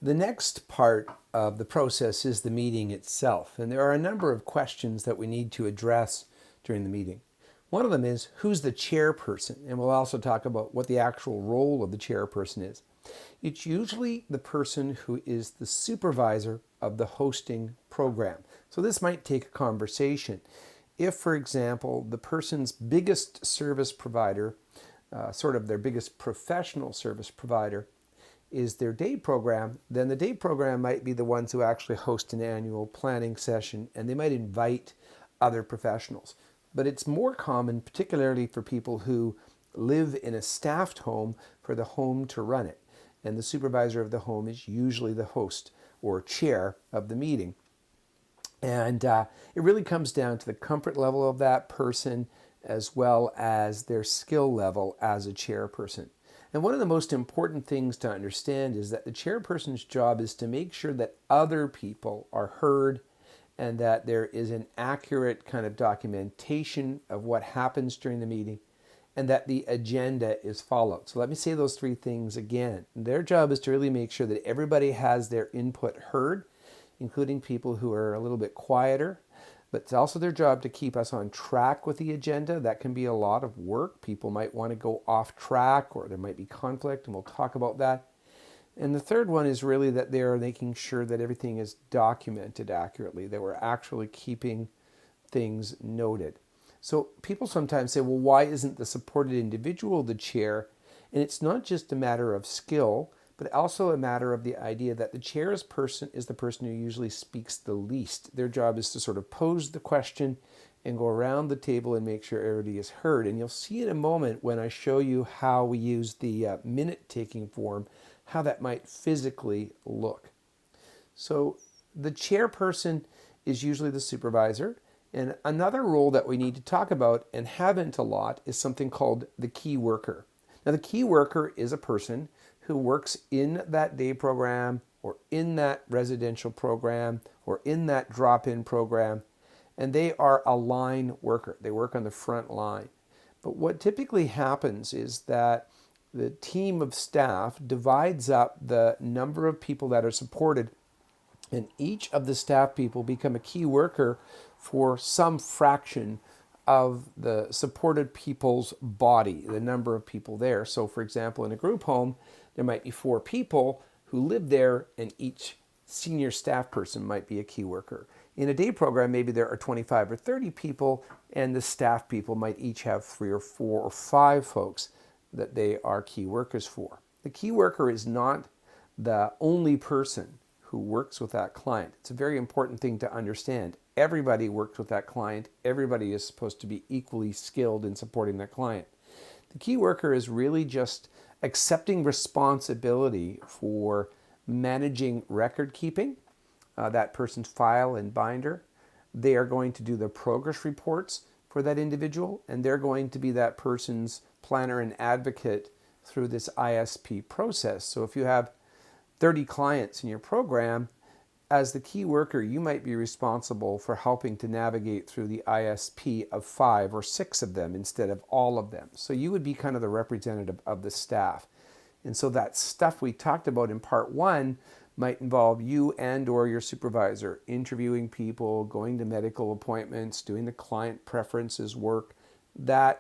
The next part of the process is the meeting itself, and there are a number of questions that we need to address during the meeting. One of them is, who's the chairperson? And we'll also talk about what the actual role of the chairperson is. It's usually the person who is the supervisor of the hosting program. So this might take a conversation. If, for example, the person's biggest service provider, sort of their biggest professional service provider, is their day program, then the day program might be the ones who actually host an annual planning session, and they might invite other professionals. But it's more common, particularly for people who live in a staffed home, for the home to run it. And the supervisor of the home is usually the host or chair of the meeting. And it really comes down to the comfort level of that person as well as their skill level as a chairperson. And one of the most important things to understand is that the chairperson's job is to make sure that other people are heard and that there is an accurate kind of documentation of what happens during the meeting and that the agenda is followed. So let me say those three things again. Their job is to really make sure that everybody has their input heard, including people who are a little bit quieter. But it's also their job to keep us on track with the agenda. That can be a lot of work. People might want to go off track or there might be conflict, and we'll talk about that. And the third one is really that they're making sure that everything is documented accurately, that we're actually keeping things noted. So people sometimes say, well, why isn't the supported individual the chair? And it's not just a matter of skill, but also a matter of the idea that the chair's person is the person who usually speaks the least. Their job is to sort of pose the question and go around the table and make sure everybody is heard. And you'll see in a moment when I show you how we use the minute-taking form, how that might physically look. So the chairperson is usually the supervisor. And another role that we need to talk about and haven't a lot is something called the key worker. Now, the key worker is a person who works in that day program or in that residential program or in that drop-in program, and they are a line worker. They work on the front line. But what typically happens is that the team of staff divides up the number of people that are supported, and each of the staff people become a key worker for some fraction of the supported people's body, the number of people there. So for example, in a group home, there might be 4 people who live there, and each senior staff person might be a key worker. In a day program, maybe there are 25 or 30 people, and the staff people might each have 3 or 4 or 5 folks that they are key workers for. The key worker is not the only person who works with that client. It's a very important thing to understand. Everybody works with that client. Everybody is supposed to be equally skilled in supporting that client. The key worker is really just accepting responsibility for managing record keeping, that person's file and binder. They are going to do the progress reports for that individual, and they're going to be that person's planner and advocate through this ISP process. So if you have 30 clients in your program, as the key worker, you might be responsible for helping to navigate through the ISP of 5 or 6 of them instead of all of them. So you would be kind of the representative of the staff. And so that stuff we talked about in part 1 might involve you and or your supervisor interviewing people, going to medical appointments, doing the client preferences work,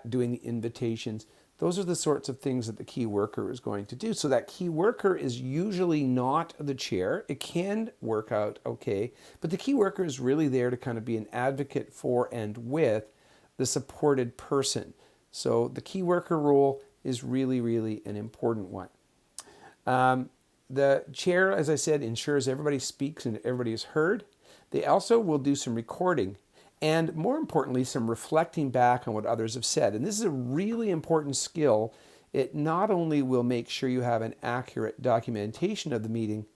doing the invitations. Those are the sorts of things that the key worker is going to do. So that key worker is usually not the chair. It can work out okay, but the key worker is really there to kind of be an advocate for and with the supported person. So the key worker role is really, really an important one. The chair, as I said, ensures everybody speaks and everybody is heard. They also will do some recording and, more importantly, some reflecting back on what others have said. And this is a really important skill. It not only will make sure you have an accurate documentation of the meeting,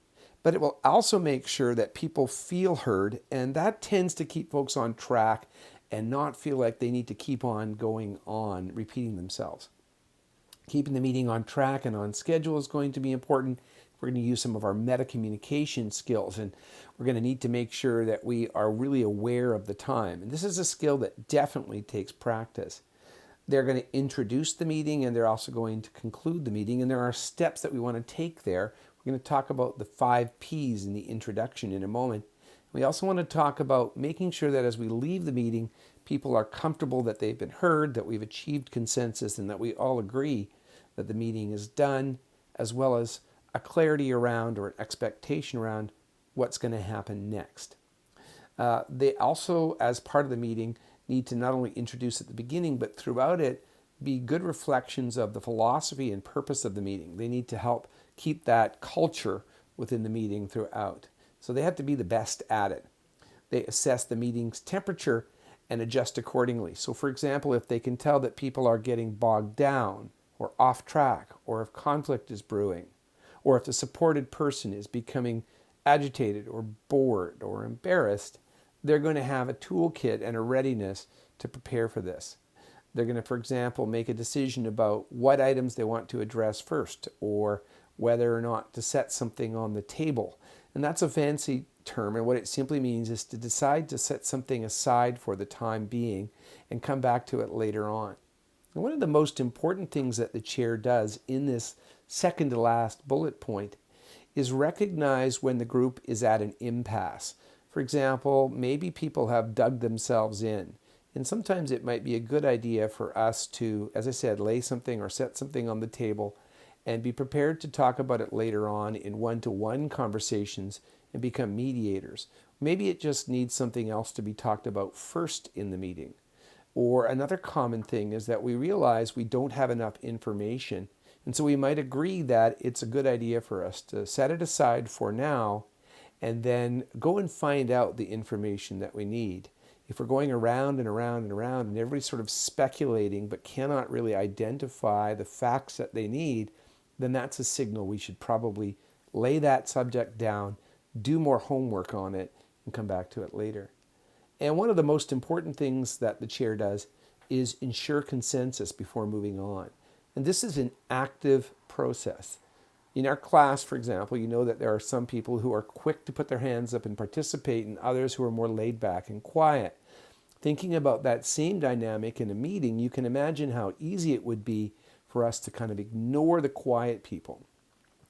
but it will also make sure that people feel heard, and that tends to keep folks on track and not feel like they need to keep on going on, repeating themselves. Keeping the meeting on track and on schedule is going to be important. We're going to use some of our meta communication skills, and we're going to need to make sure that we are really aware of the time. And this is a skill that definitely takes practice. They're going to introduce the meeting, and they're also going to conclude the meeting, and there are steps that we want to take there. We're going to talk about the 5 Ps in the introduction in a moment. We also want to talk about making sure that as we leave the meeting, people are comfortable that they've been heard, that we've achieved consensus, and that we all agree that the meeting is done, as well as a clarity around or an expectation around what's going to happen next. They also, as part of the meeting, need to not only introduce at the beginning, but throughout it, be good reflections of the philosophy and purpose of the meeting. They need to help keep that culture within the meeting throughout. So they have to be the best at it. They assess the meeting's temperature and adjust accordingly. So for example, if they can tell that people are getting bogged down or off track, or if conflict is brewing, or if the supported person is becoming agitated or bored or embarrassed, they're going to have a toolkit and a readiness to prepare for this. They're going to, for example, make a decision about what items they want to address first, or whether or not to set something on the table. And that's a fancy term, and what it simply means is to decide to set something aside for the time being and come back to it later on. And one of the most important things that the chair does in this second to last bullet point is recognize when the group is at an impasse. For example, maybe people have dug themselves in. And sometimes it might be a good idea for us to, as I said, lay something or set something on the table and be prepared to talk about it later on in one-to-one conversations and become mediators. Maybe it just needs something else to be talked about first in the meeting. Or another common thing is that we realize we don't have enough information, and so we might agree that it's a good idea for us to set it aside for now and then go and find out the information that we need. If we're going around and around and around and everybody's sort of speculating but cannot really identify the facts that they need, then that's a signal we should probably lay that subject down, do more homework on it, and come back to it later. And one of the most important things that the chair does is ensure consensus before moving on. And this is an active process. In our class, for example, you know that there are some people who are quick to put their hands up and participate, and others who are more laid back and quiet. Thinking about that same dynamic in a meeting, you can imagine how easy it would be for us to kind of ignore the quiet people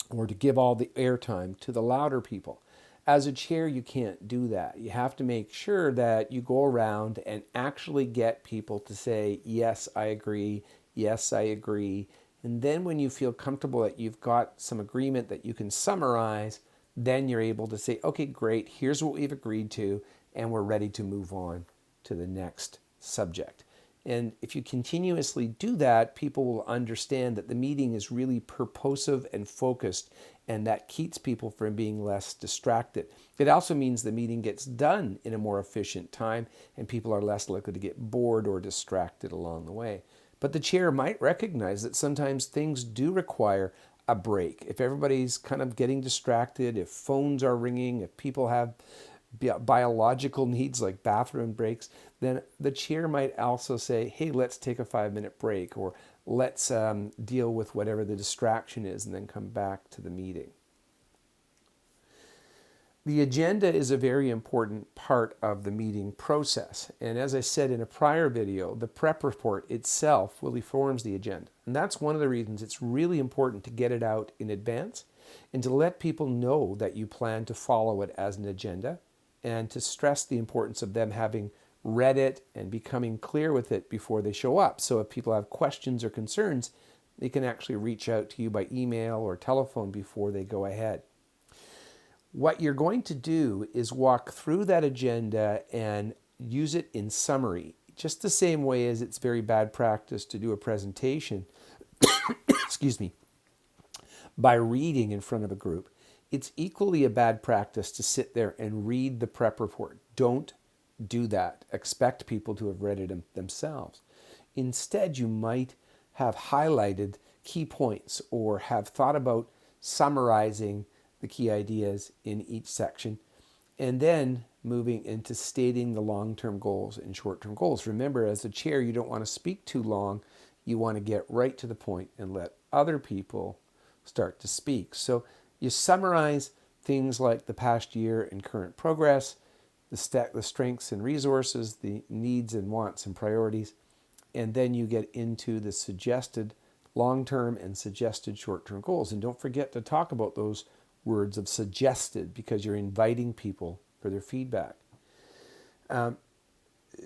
or to give all the airtime to the louder people. As a chair, you can't do that. You have to make sure that you go around and actually get people to say, yes, I agree, yes, I agree. And then when you feel comfortable that you've got some agreement that you can summarize, then you're able to say, okay, great, here's what we've agreed to, and we're ready to move on to the next subject. And if you continuously do that, people will understand that the meeting is really purposive and focused, and that keeps people from being less distracted. It also means the meeting gets done in a more efficient time, and people are less likely to get bored or distracted along the way. But the chair might recognize that sometimes things do require a break. If everybody's kind of getting distracted, if phones are ringing, if people have biological needs like bathroom breaks, then the chair might also say, hey, let's take a 5-minute break, or let's deal with whatever the distraction is and then come back to the meeting. The agenda is a very important part of the meeting process. And as I said in a prior video, the prep report itself really forms the agenda. And that's one of the reasons it's really important to get it out in advance and to let people know that you plan to follow it as an agenda, and to stress the importance of them having read it and becoming clear with it before they show up. So if people have questions or concerns, they can actually reach out to you by email or telephone before they go ahead. What you're going to do is walk through that agenda and use it in summary, just the same way as it's very bad practice to do a presentation, excuse me, by reading in front of a group. It's equally a bad practice to sit there and read the prep report. Don't do that. Expect people to have read it themselves. Instead, you might have highlighted key points or have thought about summarizing the key ideas in each section, and then moving into stating the long-term goals and short-term goals. Remember, as a chair, you don't want to speak too long. You want to get right to the point and let other people start to speak. So you summarize things like the past year and current progress, the strengths and resources, the needs and wants and priorities, and then you get into the suggested long-term and suggested short-term goals. And don't forget to talk about those words of suggested because you're inviting people for their feedback.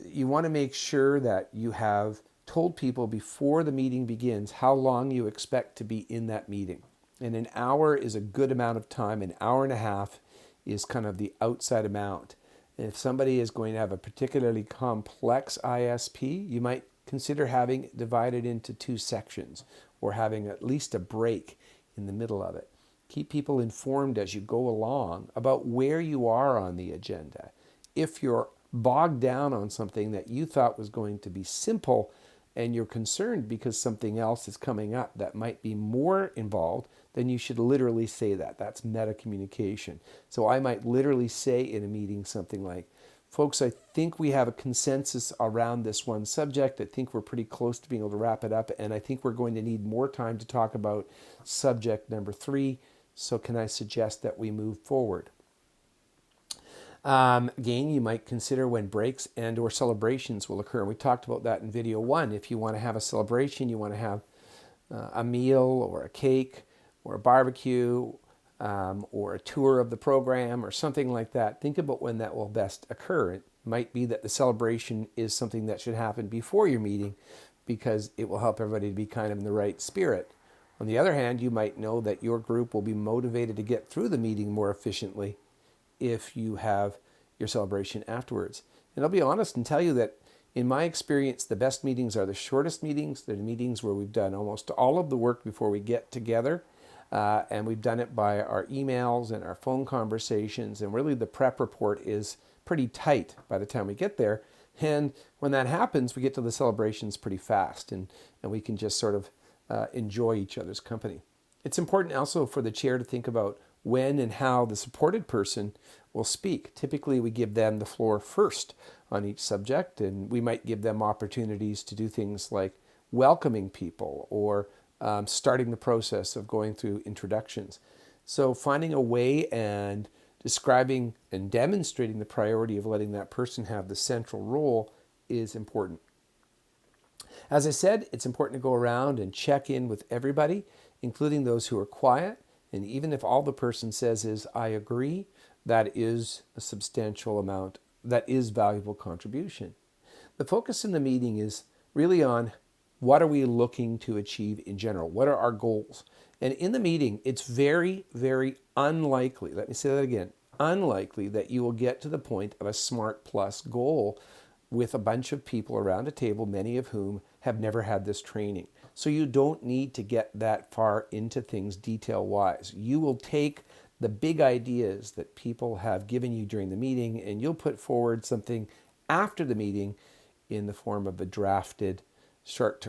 You want to make sure that you have told people before the meeting begins how long you expect to be in that meeting. And an hour is a good amount of time. An hour and a half is kind of the outside amount. And if somebody is going to have a particularly complex ISP, you might consider having it divided into 2 sections or having at least a break in the middle of it. Keep people informed as you go along about where you are on the agenda. If you're bogged down on something that you thought was going to be simple and you're concerned because something else is coming up that might be more involved, then you should literally say that. That's meta communication. So I might literally say in a meeting something like, folks, I think we have a consensus around this one subject. I think we're pretty close to being able to wrap it up, and I think we're going to need more time to talk about subject number 3. So can I suggest that we move forward? Again, you might consider when breaks and or celebrations will occur. And we talked about that in video 1. If you want to have a celebration, you want to have a meal or a cake or a barbecue or a tour of the program or something like that. Think about when that will best occur. It might be that the celebration is something that should happen before your meeting because it will help everybody to be kind of in the right spirit. On the other hand, you might know that your group will be motivated to get through the meeting more efficiently if you have your celebration afterwards. And I'll be honest and tell you that in my experience, the best meetings are the shortest meetings. They're the meetings where we've done almost all of the work before we get together. And we've done it by our emails and our phone conversations. And really the prep report is pretty tight by the time we get there. And when that happens, we get to the celebrations pretty fast and we can just sort of enjoy each other's company. It's important also for the chair to think about when and how the supported person will speak. Typically, we give them the floor first on each subject, and we might give them opportunities to do things like welcoming people or starting the process of going through introductions. So finding a way and describing and demonstrating the priority of letting that person have the central role is important. As I said, it's important to go around and check in with everybody, including those who are quiet. And even if all the person says is, I agree, that is a substantial amount, that is valuable contribution. The focus in the meeting is really on what are we looking to achieve in general? What are our goals? And in the meeting, it's very, very unlikely, let me say that again, unlikely that you will get to the point of a SMART Plus goal with a bunch of people around a table, many of whom have never had this training. So you don't need to get that far into things detail-wise. You will take the big ideas that people have given you during the meeting and you'll put forward something after the meeting in the form of a drafted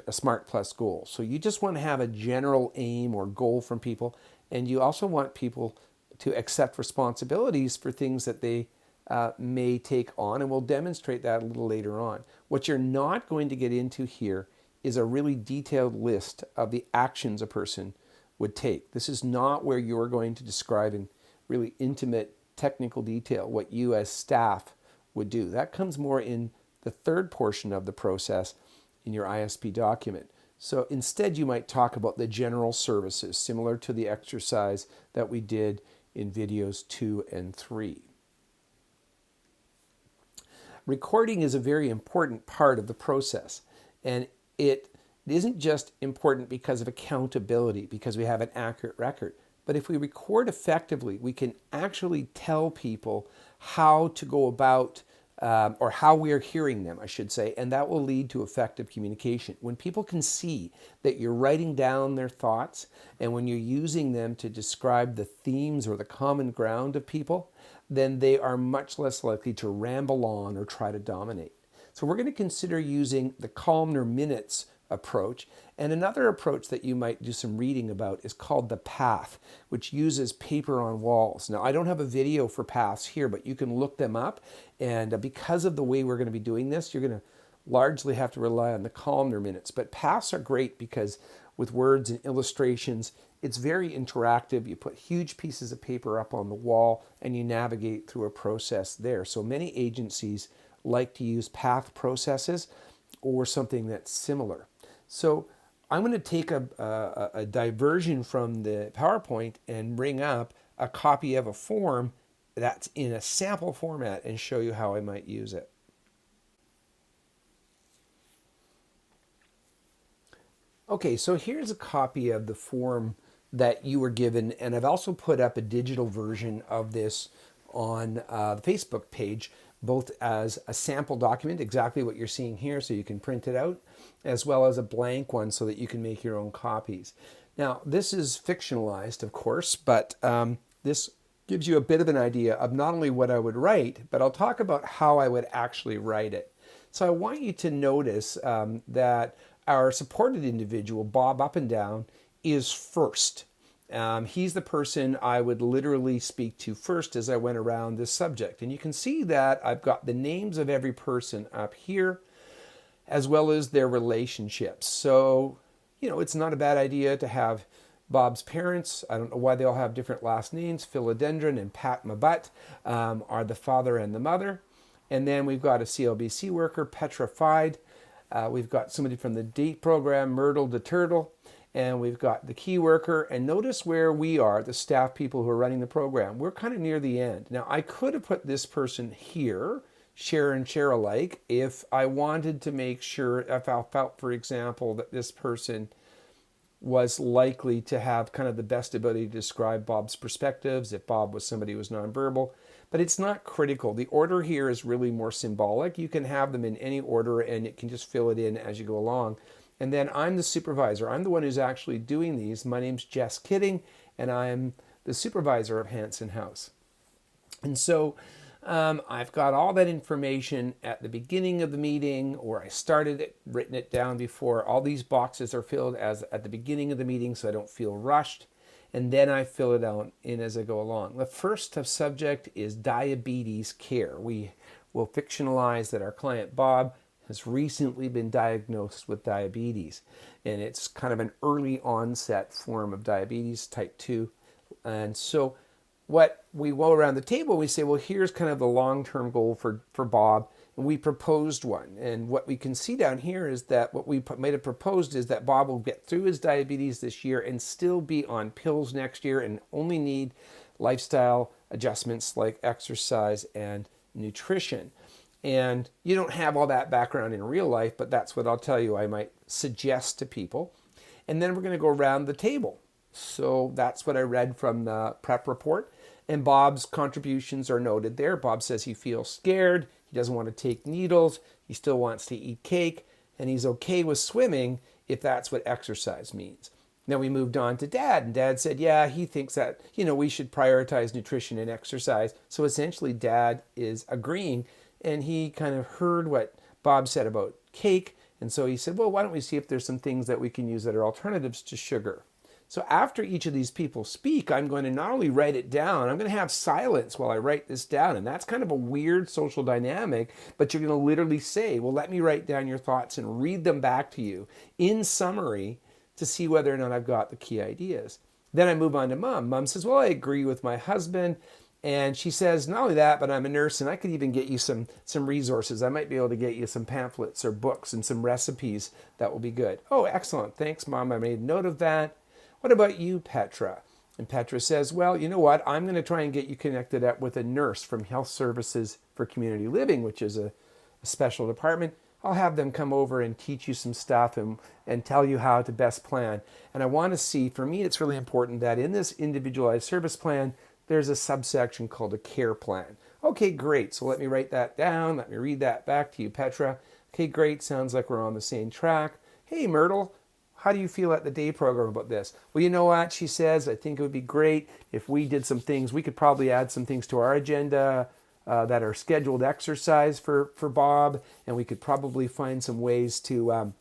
a SMART Plus goal. So you just want to have a general aim or goal from people, and you also want people to accept responsibilities for things that they may take on, and we'll demonstrate that a little later on. What you're not going to get into here is a really detailed list of the actions a person would take. This is not where you're going to describe in really intimate technical detail what you as staff would do. That comes more in the third portion of the process in your ISP document. So instead you might talk about the general services, similar to the exercise that we did in videos 2 and 3. Recording is a very important part of the process, and it isn't just important because of accountability, because we have an accurate record. But if we record effectively, we can actually tell people how to go about, or how we are hearing them, I should say, and that will lead to effective communication. When people can see that you're writing down their thoughts, and when you're using them to describe the themes or the common ground of people, then they are much less likely to ramble on or try to dominate. So we're going to consider using the columnar minutes approach. And another approach that you might do some reading about is called the PATH, which uses paper on walls. Now, I don't have a video for PATHs here, but you can look them up. And because of the way we're going to be doing this, you're going to largely have to rely on the columnar minutes. But PATHs are great because with words and illustrations, it's very interactive. You put huge pieces of paper up on the wall and you navigate through a process there. So many agencies like to use PATH processes or something that's similar. So I'm going to take a diversion from the PowerPoint and bring up a copy of a form that's in a sample format and show you how I might use it. Okay, so here's a copy of the form that you were given, and I've also put up a digital version of this on the Facebook page, both as a sample document, exactly what you're seeing here, so you can print it out, as well as a blank one so that you can make your own copies. Now, this is fictionalized, of course, but this gives you a bit of an idea of not only what I would write, but I'll talk about how I would actually write it. So I want you to notice that our supported individual, Bob Up and Down, is first. He's the person I would literally speak to first as I went around this subject. And you can see that I've got the names of every person up here, as well as their relationships. So, it's not a bad idea to have Bob's parents. I don't know why they all have different last names. Philodendron and Pat Mabutt are the father and the mother. And then we've got a CLBC worker, Petrified. We've got somebody from the DATE program, Myrtle the Turtle. And we've got the key worker. And notice where we are, the staff people who are running the program. We're kind of near the end. Now, I could have put this person here, share and share alike, if I wanted to make sure, if I felt, for example, that this person was likely to have kind of the best ability to describe Bob's perspectives, if Bob was somebody who was nonverbal. But it's not critical. The order here is really more symbolic. You can have them in any order and it can just fill it in as you go along. And then I'm the supervisor. I'm the one who's actually doing these. My name's Jess Kidding, and I'm the supervisor of Hanson House. And so I've got all that information at the beginning of the meeting, or I started it, written it down before. All these boxes are filled as at the beginning of the meeting so I don't feel rushed. And then I fill it out in as I go along. The first subject is diabetes care. We will fictionalize that our client Bob has recently been diagnosed with diabetes. And it's kind of an early onset form of diabetes, type 2. And so what we go around the table, we say, well, here's kind of the long-term goal for Bob. And we proposed one. And what we can see down here is that what we might have proposed is that Bob will get through his diabetes this year and still be on pills next year and only need lifestyle adjustments like exercise and nutrition. And you don't have all that background in real life, but that's what I'll tell you I might suggest to people. And then we're going to go around the table. So that's what I read from the prep report. And Bob's contributions are noted there. Bob says he feels scared. He doesn't want to take needles. He still wants to eat cake. And he's okay with swimming if that's what exercise means. Then we moved on to Dad. And Dad said, yeah, he thinks that, we should prioritize nutrition and exercise. So essentially Dad is agreeing. And he kind of heard what Bob said about cake. And so he said, well, why don't we see if there's some things that we can use that are alternatives to sugar. So after each of these people speak, I'm going to not only write it down, I'm going to have silence while I write this down. And that's kind of a weird social dynamic, but you're going to literally say, well, let me write down your thoughts and read them back to you in summary to see whether or not I've got the key ideas. Then I move on to Mom. Mom says, well, I agree with my husband. And she says, not only that, but I'm a nurse and I could even get you some resources. I might be able to get you some pamphlets or books and some recipes that will be good. Oh, excellent. Thanks, Mom. I made note of that. What about you, Petra? And Petra says, well, you know what? I'm going to try and get you connected up with a nurse from Health Services for Community Living, which is a special department. I'll have them come over and teach you some stuff and tell you how to best plan. And I want to see, for me, it's really important that in this individualized service plan, there's a subsection called a care plan. Okay, great. So let me write that down. Let me read that back to you, Petra. Okay, great. Sounds like we're on the same track. Hey, Myrtle, how do you feel at the day program about this? Well, you know what? She says, I think it would be great if we did some things. We could probably add some things to our agenda that are scheduled exercise for Bob. And we could probably find some ways to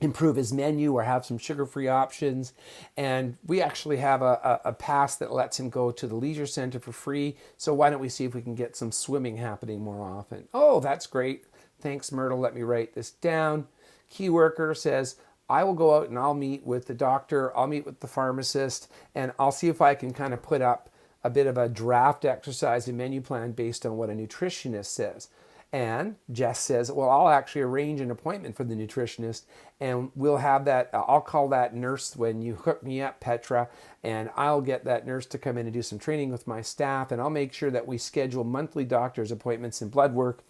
improve his menu or have some sugar-free options. And we actually have a pass that lets him go to the leisure center for free. So why don't we see if we can get some swimming happening more often? Oh, that's great. Thanks, Myrtle. Let me write this down. Key worker says, I will go out and I'll meet with the doctor. I'll meet with the pharmacist and I'll see if I can kind of put up a bit of a draft exercise and menu plan based on what a nutritionist says. And Jess says, well, I'll actually arrange an appointment for the nutritionist and we'll have that. I'll call that nurse when you hook me up, Petra, and I'll get that nurse to come in and do some training with my staff. And I'll make sure that we schedule monthly doctor's appointments and blood work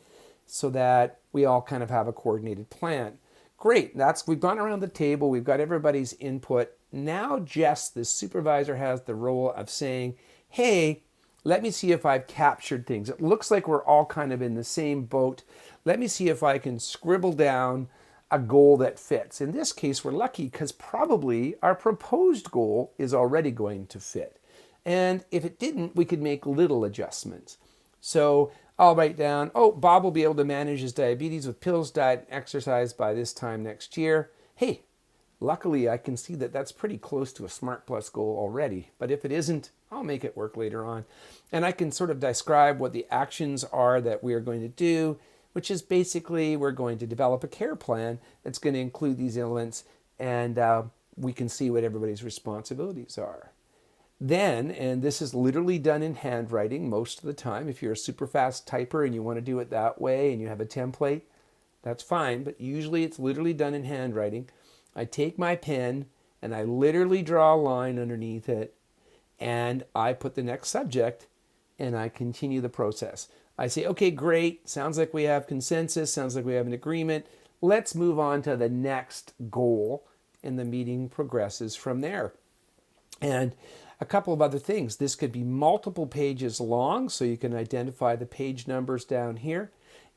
so that we all kind of have a coordinated plan. Great. We've gone around the table. We've got everybody's input. Now Jess, the supervisor, has the role of saying, hey, let me see if I've captured things. It looks like we're all kind of in the same boat. Let me see if I can scribble down a goal that fits. In this case, we're lucky because probably our proposed goal is already going to fit. And if it didn't, we could make little adjustments. So I'll write down, oh, Bob will be able to manage his diabetes with pills, diet, and exercise by this time next year. Hey, luckily I can see that that's pretty close to a Smart Plus goal already. But if it isn't, I'll make it work later on. And I can sort of describe what the actions are that we are going to do, which is basically we're going to develop a care plan that's going to include these elements, and we can see what everybody's responsibilities are. Then, and this is literally done in handwriting most of the time, if you're a super fast typer and you want to do it that way and you have a template, that's fine, but usually it's literally done in handwriting. I take my pen and I literally draw a line underneath it and I put the next subject and I continue the process. I say, okay, great, sounds like we have consensus, sounds like we have an agreement. Let's move on to the next goal, and the meeting progresses from there. And a couple of other things. This could be multiple pages long, so you can identify the page numbers down here.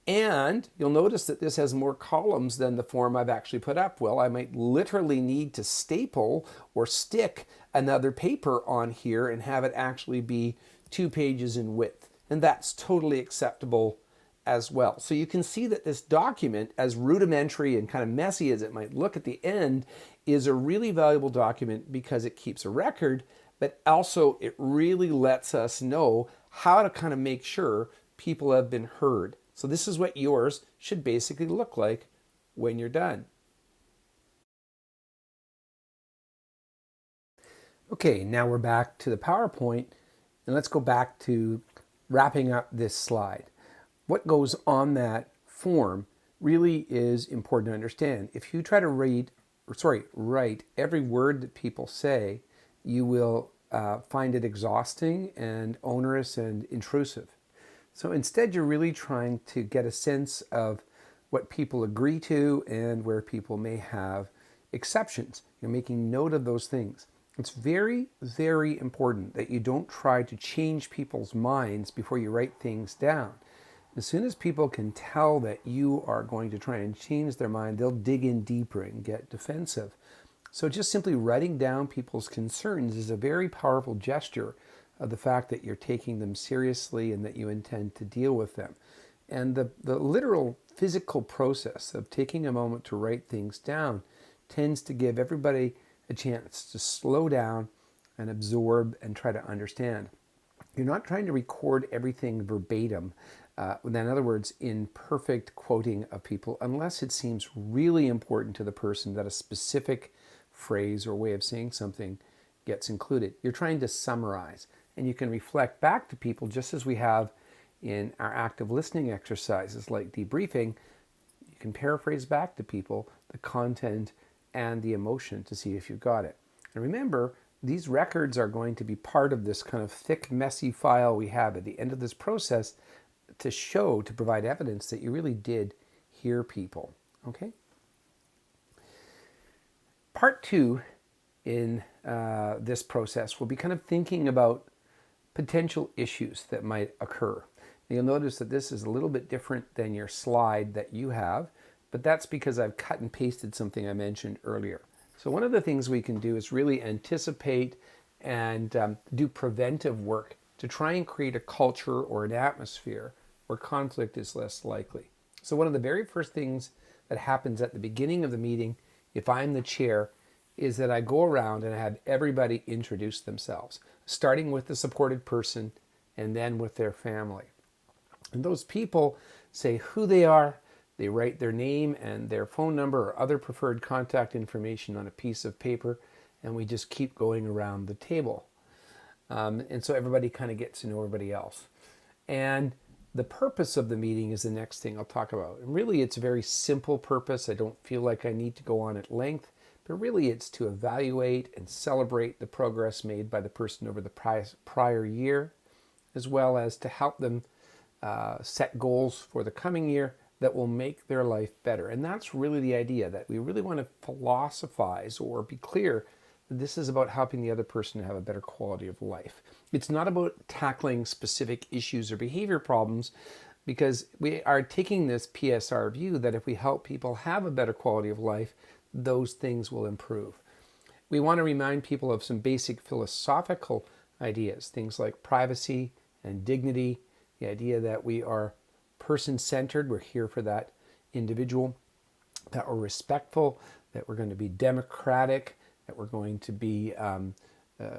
And you'll notice that this has more columns than the form I've actually put up. Well, I might literally need to staple or stick another paper on here and have it actually be 2 pages in width. And that's totally acceptable as well. So you can see that this document, as rudimentary and kind of messy as it might look at the end, is a really valuable document because it keeps a record, but also it really lets us know how to kind of make sure people have been heard. So this is what yours should basically look like when you're done. Okay, now we're back to the PowerPoint, and let's go back to wrapping up this slide. What goes on that form really is important to understand. If you try to write every word that people say, you will find it exhausting and onerous and intrusive. So instead, you're really trying to get a sense of what people agree to and where people may have exceptions. You're making note of those things. It's very, very important that you don't try to change people's minds before you write things down. As soon as people can tell that you are going to try and change their mind, they'll dig in deeper and get defensive. So just simply writing down people's concerns is a very powerful gesture of the fact that you're taking them seriously and that you intend to deal with them. And the literal physical process of taking a moment to write things down tends to give everybody a chance to slow down and absorb and try to understand. You're not trying to record everything verbatim. In other words, in perfect quoting of people, unless it seems really important to the person that a specific phrase or way of saying something gets included. You're trying to summarize, and you can reflect back to people just as we have in our active listening exercises like debriefing. You can paraphrase back to people the content and the emotion to see if you've got it. And remember, these records are going to be part of this kind of thick, messy file we have at the end of this process to provide evidence that you really did hear people. Okay? Part 2 in this process will be kind of thinking about potential issues that might occur. You'll notice that this is a little bit different than your slide that you have, but that's because I've cut and pasted something I mentioned earlier. So one of the things we can do is really anticipate and do preventive work to try and create a culture or an atmosphere where conflict is less likely. So one of the very first things that happens at the beginning of the meeting, if I'm the chair, is that I go around and I have everybody introduce themselves, starting with the supported person and then with their family. And those people say who they are, they write their name and their phone number or other preferred contact information on a piece of paper, and we just keep going around the table. And so everybody kind of gets to know everybody else. And The purpose of the meeting is the next thing I'll talk about. And really, it's a very simple purpose. I don't feel like I need to go on at length, but really it's to evaluate and celebrate the progress made by the person over the prior year, as well as to help them set goals for the coming year that will make their life better. And that's really the idea, that we really want to philosophize or be clear that this is about helping the other person to have a better quality of life. It's not about tackling specific issues or behavior problems, because we are taking this PSR view that if we help people have a better quality of life, those things will improve. We want to remind people of some basic philosophical ideas, things like privacy and dignity, the idea that we are person-centered, we're here for that individual, that we're respectful, that we're going to be democratic, that we're going to be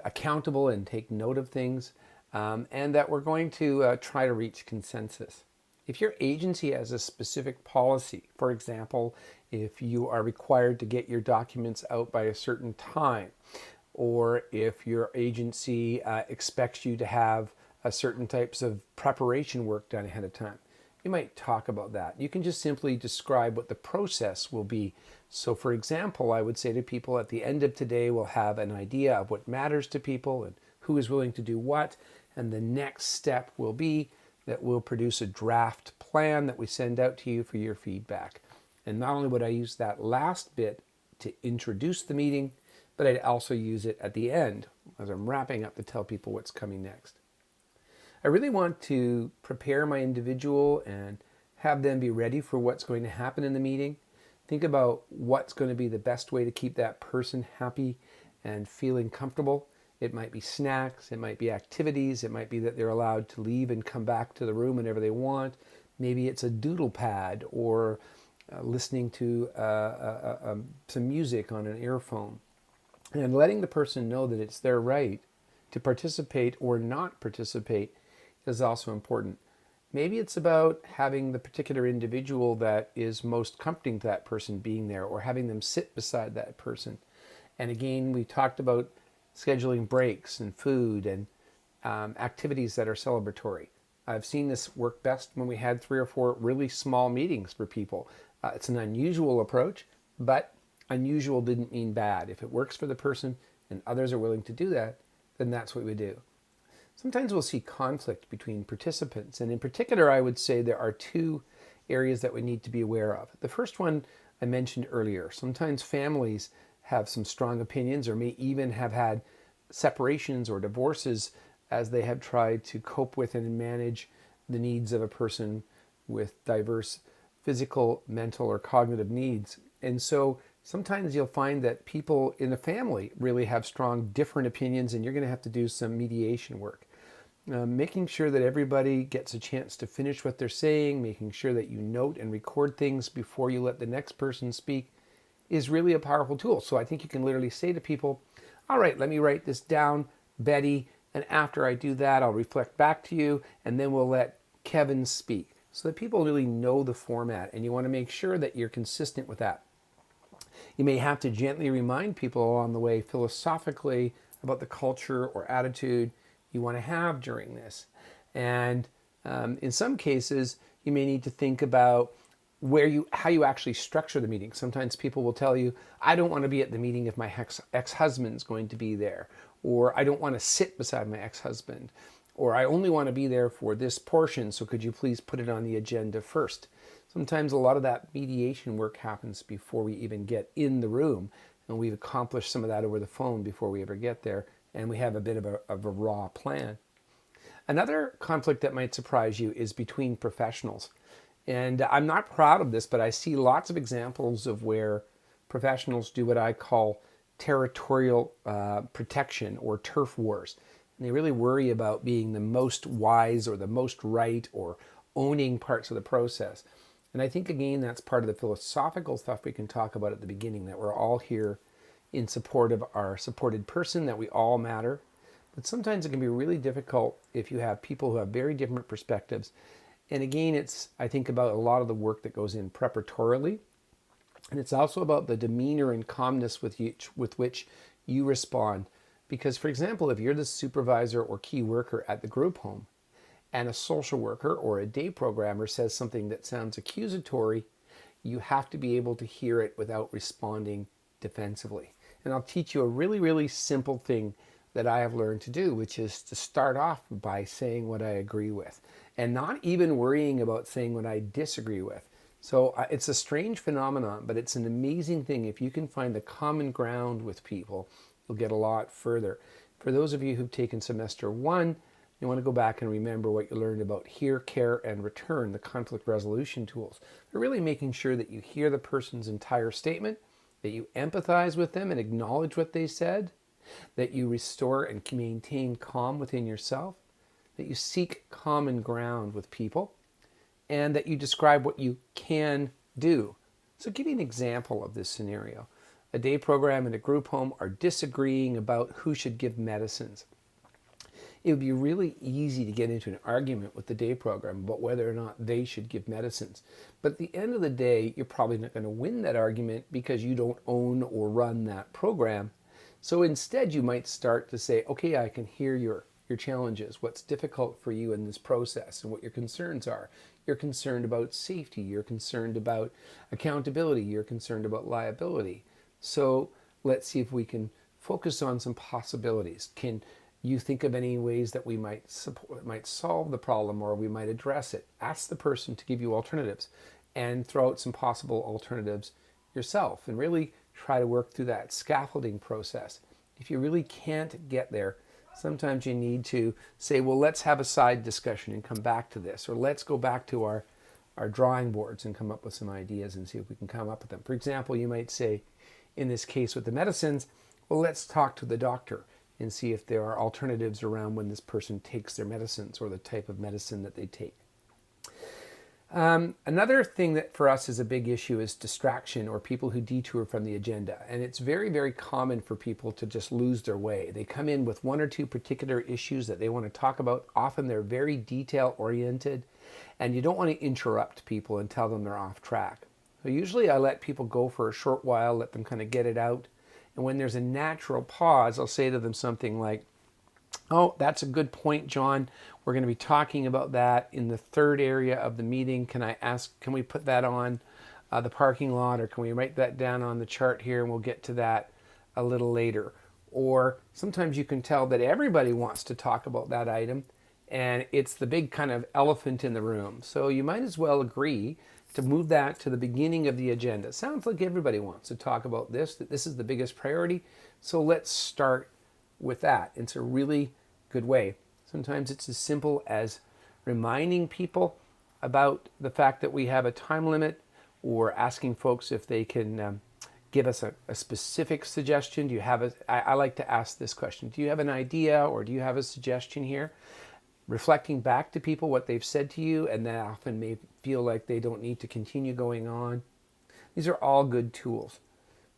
accountable and take note of things, and that we're going to try to reach consensus. If your agency has a specific policy, for example, if you are required to get your documents out by a certain time, or if your agency expects you to have certain types of preparation work done ahead of time, you might talk about that. You can just simply describe what the process will be. So for example, I would say to people at the end of today, we'll have an idea of what matters to people and who is willing to do what. And the next step will be that we'll produce a draft plan that we send out to you for your feedback. And not only would I use that last bit to introduce the meeting, but I'd also use it at the end as I'm wrapping up to tell people what's coming next. I really want to prepare my individual and have them be ready for what's going to happen in the meeting. Think about what's going to be the best way to keep that person happy and feeling comfortable. It might be snacks, it might be activities, it might be that they're allowed to leave and come back to the room whenever they want. Maybe it's a doodle pad or listening to some music on an earphone. And letting the person know that it's their right to participate or not participate is also important. Maybe it's about having the particular individual that is most comforting to that person being there, or having them sit beside that person. And again, we talked about scheduling breaks and food and activities that are celebratory. I've seen this work best when we had 3 or 4 really small meetings for people. It's an unusual approach, but unusual didn't mean bad. If it works for the person and others are willing to do that, then that's what we do. Sometimes we'll see conflict between participants, and in particular, I would say there are 2 areas that we need to be aware of. The first one I mentioned earlier. Sometimes families have some strong opinions, or may even have had separations or divorces as they have tried to cope with and manage the needs of a person with diverse physical, mental, or cognitive needs. And so sometimes you'll find that people in a family really have strong different opinions, and you're going to have to do some mediation work. Making sure that everybody gets a chance to finish what they're saying, making sure that you note and record things before you let the next person speak, is really a powerful tool. So I think you can literally say to people, all right, let me write this down, Betty, and after I do that, I'll reflect back to you, and then we'll let Kevin speak. So that people really know the format, and you want to make sure that you're consistent with that. You may have to gently remind people along the way philosophically about the culture or attitude you want to have during this. And in some cases, you may need to think about how you actually structure the meeting. Sometimes people will tell you, I don't want to be at the meeting if my ex-husband's going to be there, or I don't want to sit beside my ex-husband, or I only want to be there for this portion, so could you please put it on the agenda first? Sometimes a lot of that mediation work happens before we even get in the room, and we've accomplished some of that over the phone before we ever get there, and we have a bit of a raw plan. Another conflict that might surprise you is between professionals. And I'm not proud of this, but I see lots of examples of where professionals do what I call territorial protection or turf wars. And they really worry about being the most wise or the most right or owning parts of the process. And I think, again, that's part of the philosophical stuff we can talk about at the beginning, that we're all here in support of our supported person, that we all matter. But sometimes it can be really difficult if you have people who have very different perspectives. And again, I think about a lot of the work that goes in preparatorily. And it's also about the demeanor and calmness with which you respond. Because, for example, if you're the supervisor or key worker at the group home, and a social worker or a day programmer says something that sounds accusatory, you have to be able to hear it without responding defensively. And I'll teach you a really, really simple thing that I have learned to do, which is to start off by saying what I agree with and not even worrying about saying what I disagree with. So it's a strange phenomenon, but it's an amazing thing. If you can find the common ground with people, you'll get a lot further. For those of you who've taken semester 1, you want to go back and remember what you learned about hear, care, and return, the conflict resolution tools. They're really making sure that you hear the person's entire statement, that you empathize with them and acknowledge what they said, that you restore and maintain calm within yourself, that you seek common ground with people, and that you describe what you can do. So give you an example of this scenario. A day program and a group home are disagreeing about who should give medicines. It would be really easy to get into an argument with the day program about whether or not they should give medicines. But at the end of the day, you're probably not going to win that argument because you don't own or run that program. So instead, you might start to say, okay, I can hear your challenges, what's difficult for you in this process and what your concerns are. You're concerned about safety, you're concerned about accountability, you're concerned about liability. So let's see if we can focus on some possibilities. Can you think of any ways that we might solve the problem or we might address it? Ask the person to give you alternatives and throw out some possible alternatives yourself and really try to work through that scaffolding process. If you really can't get there, sometimes you need to say, well, let's have a side discussion and come back to this, or let's go back to our drawing boards and come up with some ideas and see if we can come up with them. For example, you might say, in this case with the medicines, well, let's talk to the doctor and see if there are alternatives around when this person takes their medicines or the type of medicine that they take. Another thing that for us is a big issue is distraction or people who detour from the agenda. And it's very, very common for people to just lose their way. They come in with one or two particular issues that they want to talk about. Often they're very detail oriented and you don't want to interrupt people and tell them they're off track. So usually I let people go for a short while, let them kind of get it out. And when there's a natural pause, I'll say to them something like, oh, that's a good point, John. We're going to be talking about that in the third area of the meeting. Can we put that on the parking lot, or can we write that down on the chart here and we'll get to that a little later? Or sometimes you can tell that everybody wants to talk about that item and it's the big kind of elephant in the room. So you might as well agree to move that to the beginning of the agenda. It sounds like everybody wants to talk about this, that this is the biggest priority. So let's start with that. It's a really good way. Sometimes it's as simple as reminding people about the fact that we have a time limit, or asking folks if they can give us a specific suggestion. Do you have I like to ask this question. Do you have an idea or do you have a suggestion here? Reflecting back to people what they've said to you, and they often may feel like they don't need to continue going on. These are all good tools.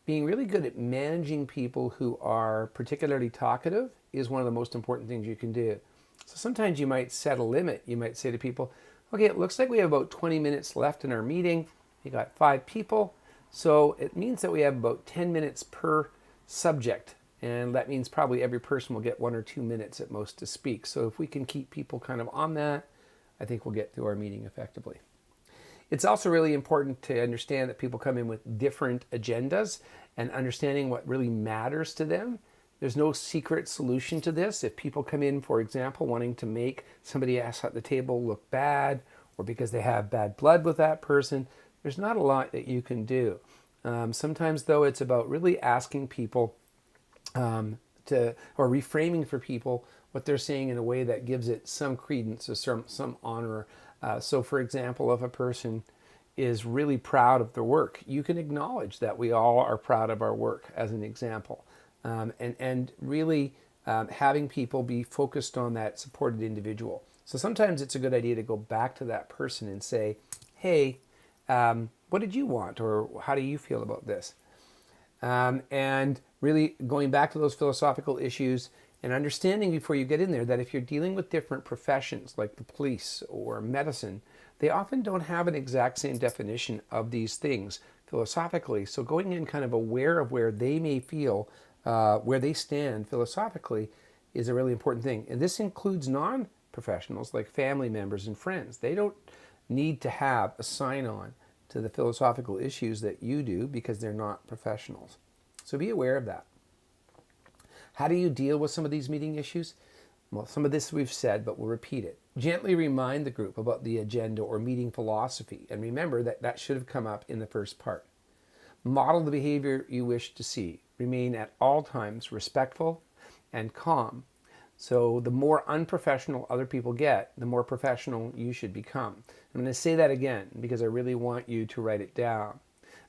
Being really good at managing people who are particularly talkative is one of the most important things you can do. So sometimes you might set a limit. You might say to people, okay, it looks like we have about 20 minutes left in our meeting. We got 5 people. So it means that we have about 10 minutes per subject. And that means probably every person will get 1 or 2 minutes at most to speak. So if we can keep people kind of on that, I think we'll get through our meeting effectively. It's also really important to understand that people come in with different agendas and understanding what really matters to them. There's no secret solution to this. If people come in, for example, wanting to make somebody else at the table look bad, or because they have bad blood with that person, there's not a lot that you can do. Sometimes, though, it's about really asking people or reframing for people what they're saying in a way that gives it some credence or some honor. So, for example, if a person is really proud of their work, you can acknowledge that we all are proud of our work, as an example. And really having people be focused on that supported individual. So sometimes it's a good idea to go back to that person and say, hey, what did you want? Or how do you feel about this? And really going back to those philosophical issues and understanding before you get in there that if you're dealing with different professions like the police or medicine, they often don't have an exact same definition of these things philosophically. So going in kind of aware of where they may feel, where they stand philosophically is a really important thing. And this includes professionals like family members and friends. They don't need to have a sign-on to the philosophical issues that you do because they're not professionals. So be aware of that. How do you deal with some of these meeting issues? Well, some of this we've said, but we'll repeat it. Gently remind the group about the agenda or meeting philosophy, and remember that that should have come up in the first part. Model the behavior you wish to see. Remain at all times respectful and calm. So the more unprofessional other people get, the more professional you should become. I'm going to say that again because I really want you to write it down.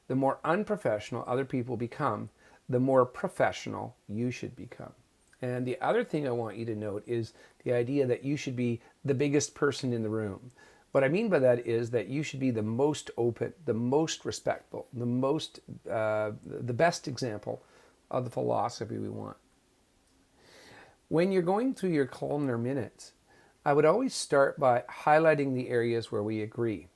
The more unprofessional other people become, the more professional you should become. And the other thing I want you to note is the idea that you should be the biggest person in the room. What I mean by that is that you should be the most open, the most respectful, the best example of the philosophy we want. When you're going through your columnar minutes, I would always start by highlighting the areas where we agree,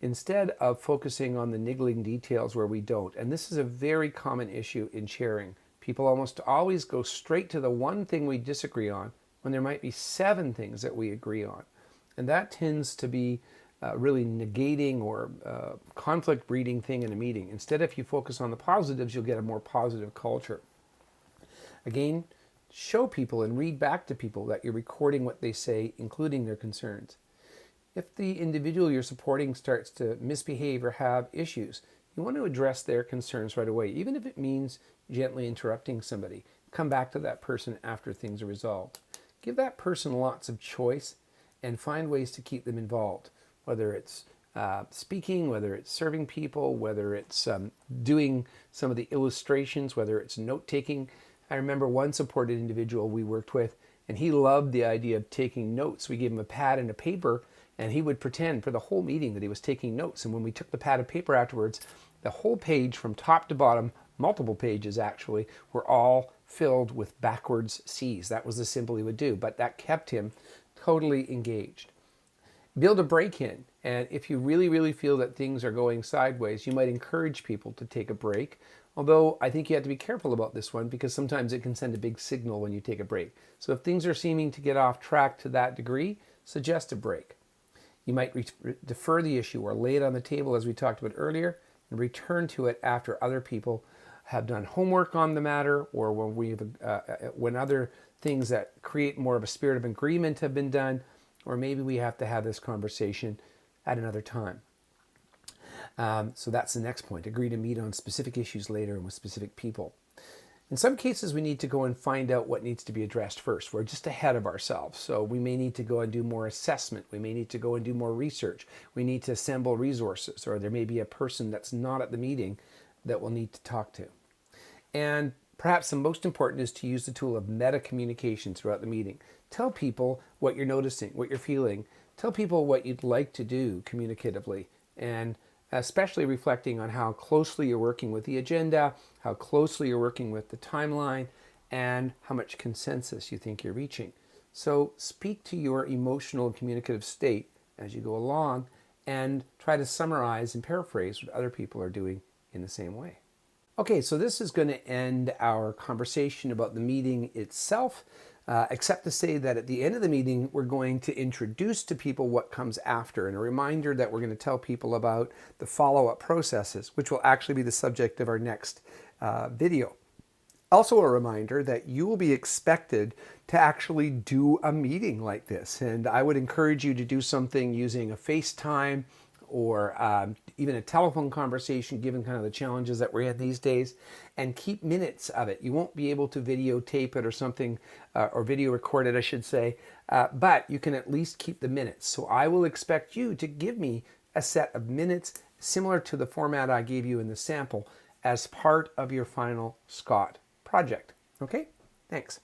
instead of focusing on the niggling details where we don't. And this is a very common issue in chairing. People almost always go straight to the one thing we disagree on when there might be 7 things that we agree on. And that tends to be really negating or conflict breeding thing in a meeting. Instead, if you focus on the positives, you'll get a more positive culture. Again, show people and read back to people that you're recording what they say, including their concerns. If the individual you're supporting starts to misbehave or have issues, you want to address their concerns right away, even if it means gently interrupting somebody. Come back to that person after things are resolved. Give that person lots of choice and find ways to keep them involved, whether it's speaking, whether it's serving people, whether it's doing some of the illustrations, whether it's note-taking. I remember one supported individual we worked with, and he loved the idea of taking notes. We gave him a pad and a paper, and he would pretend for the whole meeting that he was taking notes. And when we took the pad of paper afterwards, the whole page from top to bottom, multiple pages actually, were all filled with backwards C's. That was the symbol he would do, but that kept him totally engaged. Build a break-in, and if you really feel that things are going sideways, you might encourage people to take a break. Although I think you have to be careful about this one because sometimes it can send a big signal when you take a break. So if things are seeming to get off track to that degree, suggest a break. You might defer the issue or lay it on the table as we talked about earlier and return to it after other people have done homework on the matter or when other things that create more of a spirit of agreement have been done, or maybe we have to have this conversation at another time. So that's the next point. Agree to meet on specific issues later and with specific people. In some cases, we need to go and find out what needs to be addressed first. We're just ahead of ourselves. So we may need to go and do more assessment. We may need to go and do more research. We need to assemble resources, or there may be a person that's not at the meeting that we'll need to talk to. And perhaps the most important is to use the tool of meta-communication throughout the meeting. Tell people what you're noticing, what you're feeling. Tell people what you'd like to do communicatively, and especially reflecting on how closely you're working with the agenda, how closely you're working with the timeline, and how much consensus you think you're reaching. So speak to your emotional and communicative state as you go along and try to summarize and paraphrase what other people are doing in the same way. Okay, so this is going to end our conversation about the meeting itself, except to say that at the end of the meeting, we're going to introduce to people what comes after, and a reminder that we're going to tell people about the follow-up processes, which will actually be the subject of our next video. Also a reminder that you will be expected to actually do a meeting like this, and I would encourage you to do something using a FaceTime or even a telephone conversation, given kind of the challenges that we're in these days, and keep minutes of it. You won't be able to videotape it or something, or video record it, I should say, but you can at least keep the minutes. So I will expect you to give me a set of minutes similar to the format I gave you in the sample as part of your final Scott project. Okay? Thanks.